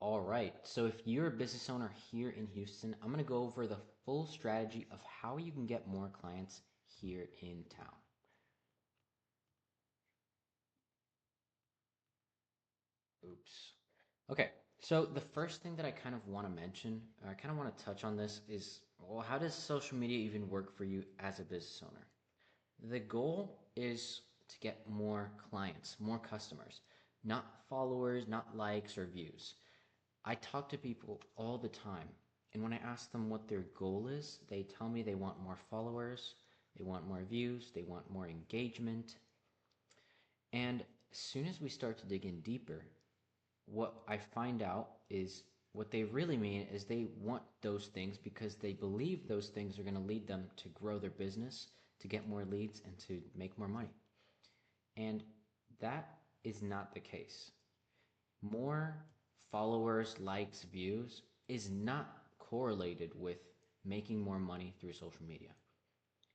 All right. So if you're a business owner here in Houston, I'm going to go over the full strategy of how you can get more clients here in town. Oops. Okay. So the first thing that I kind of want to mention, or I kind of want to touch on this is, well, how does social media even work for you as a business owner? The goal is to get more clients, more customers, not followers, not likes or views. I talk to people all the time, and when I ask them what their goal is, they tell me they want more followers, they want more views, they want more engagement. And as soon as we start to dig in deeper, what I find out is what they really mean is they want those things because they believe those things are going to lead them to grow their business, to get more leads, and to make more money. And that is not the case. More followers, likes, views is not correlated with making more money through social media.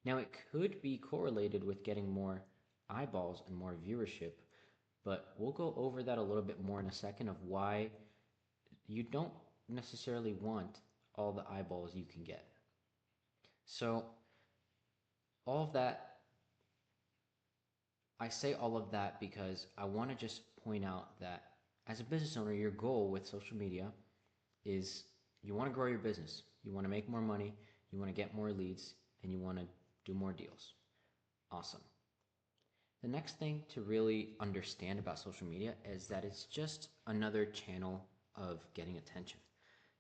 Now, it could be correlated with getting more eyeballs and more viewership, but we'll go over that a little bit more in a second of why you don't necessarily want all the eyeballs you can get. So, all of that, I say all of that because I want to just point out that as a business owner, your goal with social media is you want to grow your business, you want to make more money, you want to get more leads, and you want to do more deals. Awesome. The next thing to really understand about social media is that it's just another channel of getting attention.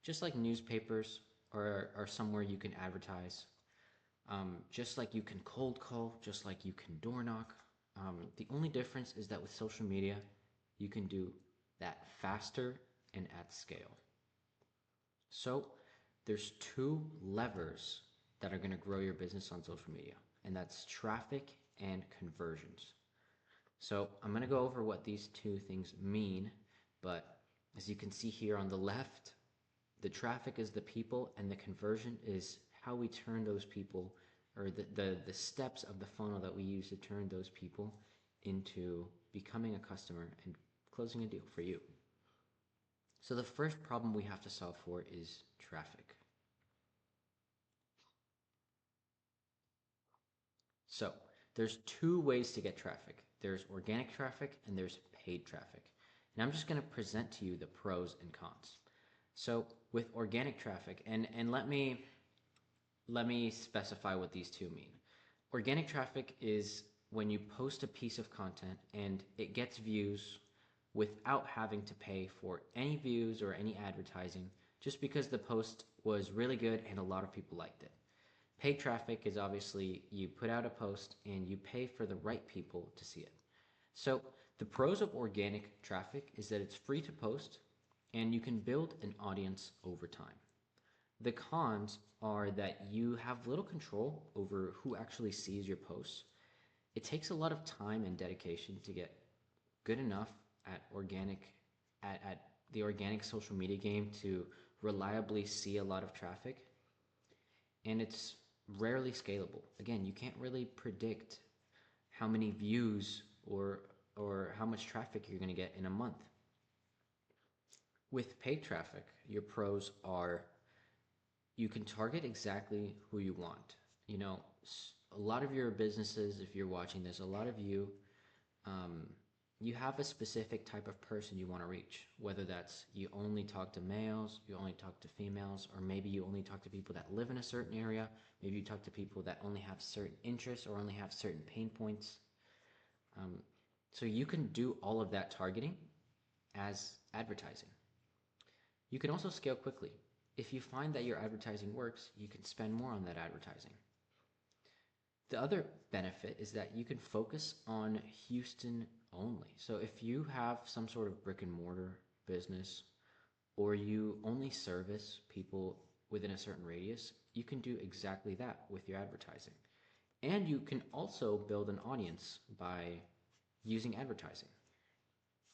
Just like newspapers are somewhere you can advertise, just like you can cold call, just like you can door knock. The only difference is that with social media, you can do that faster and at scale. So there's two levers that are going to grow your business on social media, and that's traffic and conversions. So I'm going to go over what these two things mean, but as you can see here on the left, the traffic is the people and the conversion is how we turn those people, or the steps of the funnel that we use to turn those people into becoming a customer and closing a deal for you. So the first problem we have to solve for is traffic. So there's two ways to get traffic. There's organic traffic and there's paid traffic. And I'm just going to present to you the pros and cons. So with organic traffic, and let me specify what these two mean. Organic traffic is when you post a piece of content and it gets views without having to pay for any views or any advertising, just because the post was really good and a lot of people liked it. Paid traffic is obviously you put out a post and you pay for the right people to see it. So the pros of organic traffic is that it's free to post and you can build an audience over time. The cons are that you have little control over who actually sees your posts. It takes a lot of time and dedication to get good enough at at the organic social media game to reliably see a lot of traffic, and it's rarely scalable. Again, you can't really predict how many views or how much traffic you're going to get in a month. With paid traffic, your pros are you can target exactly who you want. You know, a lot of your businesses, if you're watching this, a lot of you, um, you have a specific type of person you want to reach. Whether that's you only talk to males, you only talk to females, or maybe you only talk to people that live in a certain area. Maybe you talk to people that only have certain interests or only have certain pain points. Um, so you can do all of that targeting as advertising. You can also scale quickly. If you find that your advertising works, you can spend more on that advertising. The other benefit is that you can focus on Houston only. So if you have some sort of brick and mortar business or you only service people within a certain radius, you can do exactly that with your advertising. And you can also build an audience by using advertising.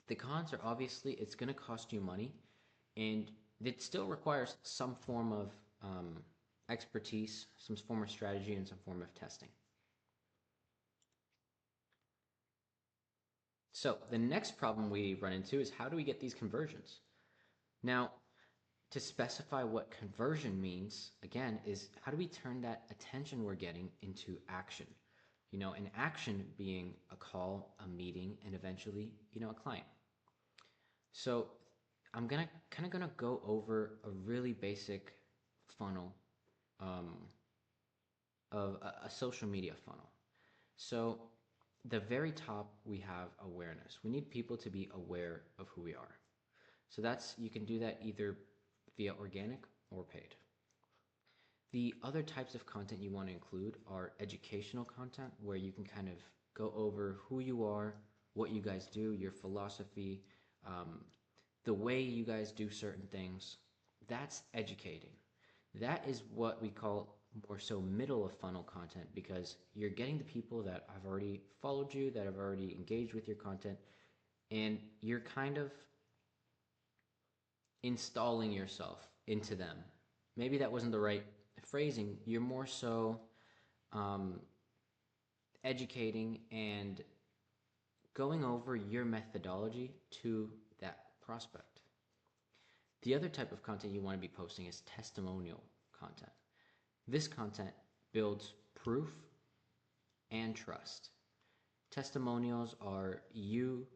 The cons are obviously it's going to cost you money and it still requires some form of expertise, some form of strategy, and some form of testing. So the next problem we run into is how do we get these conversions? Now, to specify what conversion means, again, is how do we turn that attention we're getting into action? An action being a call, a meeting, and eventually, a client. So I'm gonna go over a really basic funnel um, of a social media funnel. So the very top we have awareness. We need people to be aware of who we are. So you can do that either via organic or paid. The other types of content you want to include are educational content, where you can kind of go over who you are, what you guys do, your philosophy, um, the way you guys do certain things. That's educating. That is what we call more so middle of funnel content, because you're getting the people that have already followed you, that have already engaged with your content, and you're kind of installing yourself into them. Maybe that wasn't the right phrasing. You're more so um, educating and going over your methodology to that prospect. The other type of content you want to be posting is testimonial content. This content builds proof and trust. Testimonials are you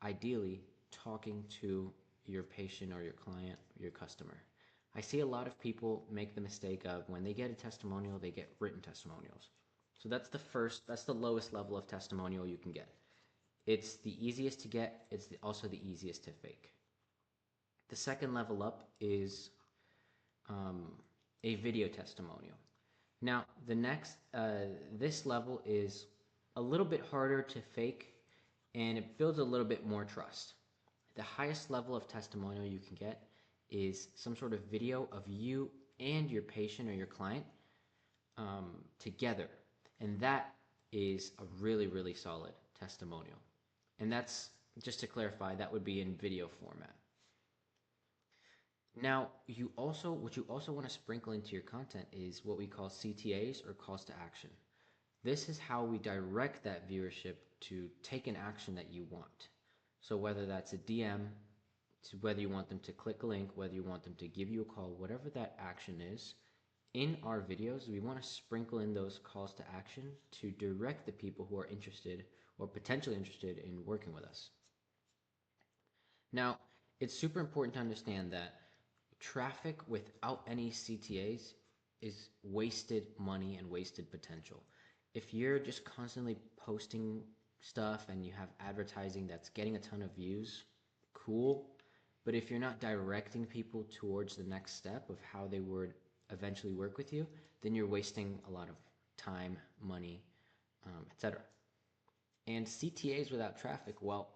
ideally talking to your patient or your client or your customer. I see a lot of people make the mistake of when they get a testimonial, they get written testimonials. So that's the lowest level of testimonial you can get. It's the easiest to get, it's also the easiest to fake. The second level up is um, a video testimonial. Now, this level is a little bit harder to fake, and it builds a little bit more trust. The highest level of testimonial you can get is some sort of video of you and your patient or your client together. And that is a really, really solid testimonial. And that's, just to clarify, that would be in video format. Now, what you also want to sprinkle into your content is what we call CTAs, or calls to action. This is how we direct that viewership to take an action that you want. So whether that's a DM, whether you want them to click a link, whether you want them to give you a call, whatever that action is, in our videos, we want to sprinkle in those calls to action to direct the people who are interested or potentially interested in working with us. Now, it's super important to understand that traffic without any CTAs is wasted money and wasted potential. If you're just constantly posting stuff and you have advertising that's getting a ton of views, cool. But if you're not directing people towards the next step of how they would eventually work with you, then you're wasting a lot of time, money, etc. And CTAs without traffic, well,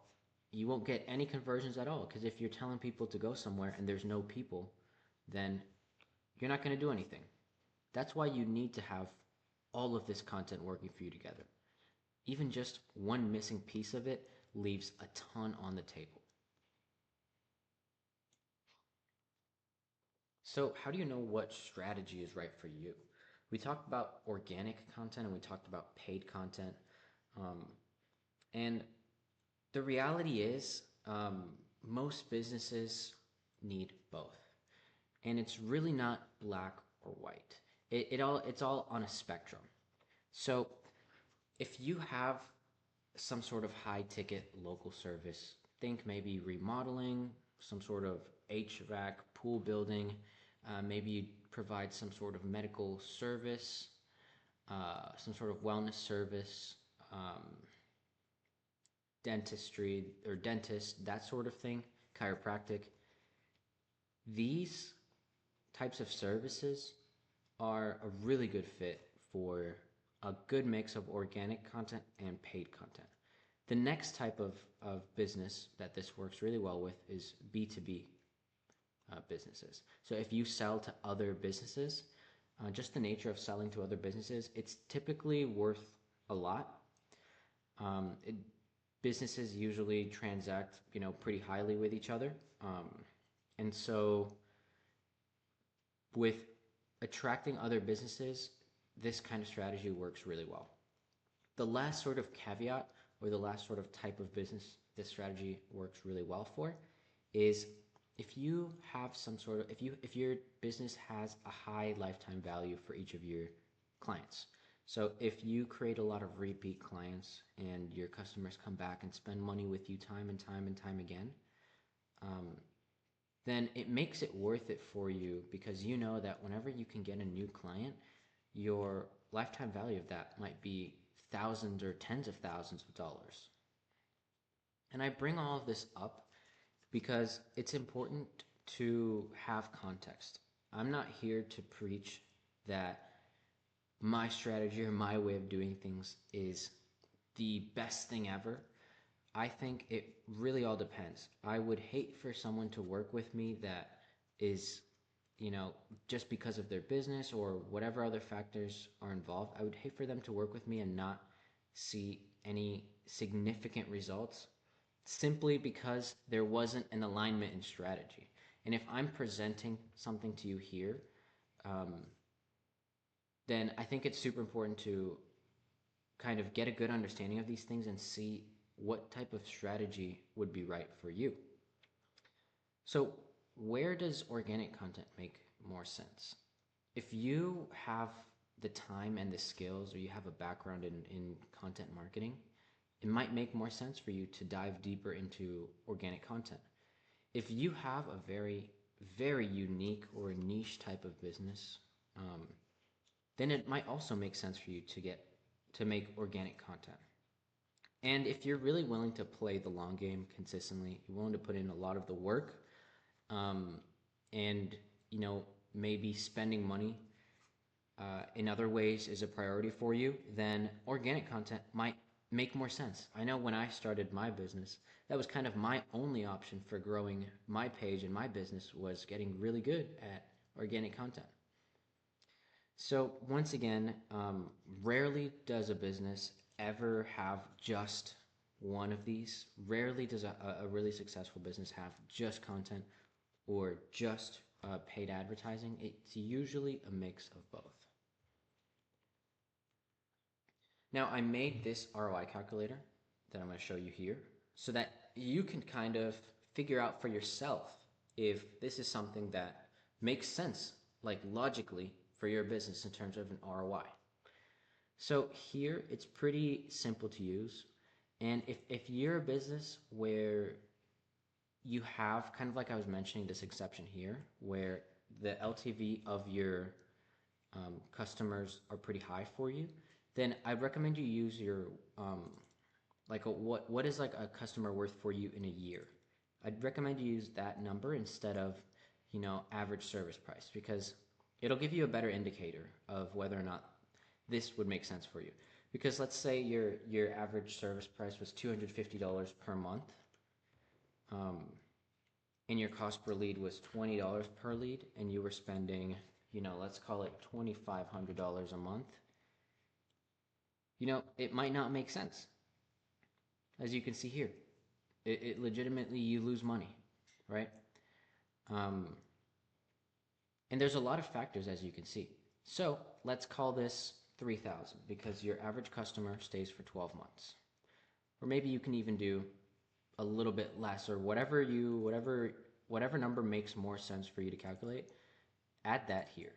you won't get any conversions at all, because if you're telling people to go somewhere and there's no people, then you're not going to do anything. That's why you need to have all of this content working for you together. Even just one missing piece of it leaves a ton on the table. So how do you know what strategy is right for you? We talked about organic content and we talked about paid content. Um, and the reality is, most businesses need both. And it's really not black or white. It's all on a spectrum. So if you have some sort of high ticket local service, think maybe remodeling, some sort of HVAC, pool building, maybe you provide some sort of medical service, some sort of wellness service, dentistry or dentist, that sort of thing, chiropractic. These types of services are a really good fit for a good mix of organic content and paid content. The next type of business that this works really well with is B2B businesses. So if you sell to other businesses, just the nature of selling to other businesses, it's typically worth a lot. Um, it, Businesses usually transact, pretty highly with each other. And so with attracting other businesses, this kind of strategy works really well. The last sort of caveat, or the last sort of type of business this strategy works really well for, is if you have some sort of if your business has a high lifetime value for each of your clients, so if you create a lot of repeat clients and your customers come back and spend money with you time and time and time again, um, then it makes it worth it for you, because you know that whenever you can get a new client, your lifetime value of that might be thousands or tens of thousands of dollars. And I bring all of this up because it's important to have context. I'm not here to preach that my strategy or my way of doing things is the best thing ever. I think it really all depends. I would hate for someone to work with me that is, you know, just because of their business or whatever other factors are involved. I would hate for them to work with me and not see any significant results simply because there wasn't an alignment in strategy. And if I'm presenting something to you here, um, then I think it's super important to kind of get a good understanding of these things and see what type of strategy would be right for you. So, where does organic content make more sense? If you have the time and the skills, or you have a background in content marketing, it might make more sense for you to dive deeper into organic content. If you have a very, very unique or niche type of business, then it might also make sense for you to make organic content. And if you're really willing to play the long game consistently, you're willing to put in a lot of the work, um, and you know maybe spending money in other ways is a priority for you, then organic content might make more sense. I know when I started my business, that was kind of my only option for growing my page and my business, was getting really good at organic content. So once again, rarely does a business ever have just one of these. Rarely does a really successful business have just content or just paid advertising. It's usually a mix of both. Now, I made this ROI calculator that I'm going to show you here so that you can kind of figure out for yourself if this is something that makes sense, like logically, for your business in terms of an ROI. So here it's pretty simple to use. And if you're a business where you have, kind of like I was mentioning, this exception here, where the LTV of your customers are pretty high for you, then I recommend you use your what is like a customer worth for you in a year. I'd recommend you use that number instead of average service price, because it'll give you a better indicator of whether or not this would make sense for you. Because let's say your average service price was $250 per month, um, and your cost per lead was $20 per lead, and you were spending, let's call it $2,500 a month. It might not make sense. As you can see here, it legitimately, you lose money, right? And there's a lot of factors, as you can see. So let's call this 3,000 because your average customer stays for 12 months. Or maybe you can even do a little bit less, or whatever number makes more sense for you to calculate, add that here.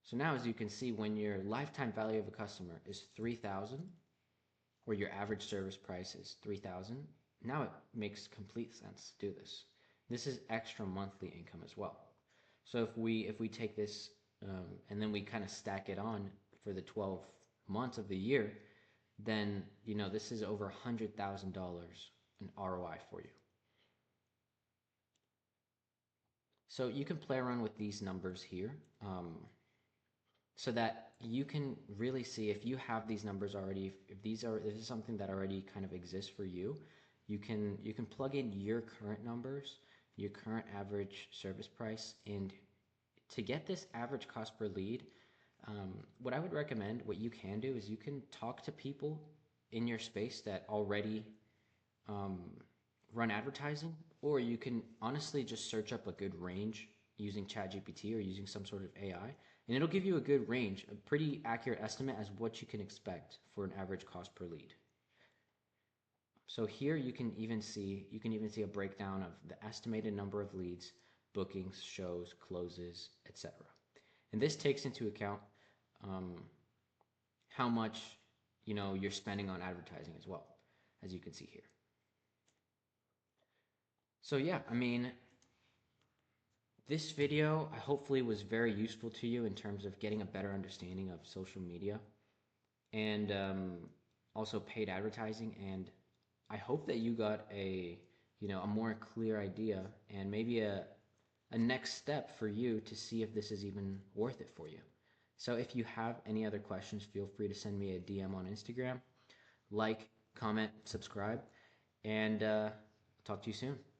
So now, as you can see, when your lifetime value of a customer is 3,000, or your average service price is 3,000, now it makes complete sense to do this. This is extra monthly income as well. So if we take this and then we kind of stack it on for the 12 months of the year, then this is over $100,000 in ROI for you. So you can play around with these numbers here, so that you can really see if you have these numbers already. If this is something that already kind of exists for you, you can plug in your current numbers, your current average service price, and to get this average cost per lead, what I would recommend, what you can do, is you can talk to people in your space that already run advertising, or you can honestly just search up a good range using ChatGPT or using some sort of AI, and it'll give you a good range, a pretty accurate estimate as what you can expect for an average cost per lead. So here you can even see a breakdown of the estimated number of leads, bookings, shows, closes, etc. And this takes into account um, how much you're spending on advertising as well, as you can see here. So yeah, I mean, this video hopefully was very useful to you in terms of getting a better understanding of social media and also paid advertising. And I hope that you got a more clear idea and maybe a next step for you to see if this is even worth it for you. So if you have any other questions, feel free to send me a DM on Instagram. Like, comment, subscribe, and talk to you soon.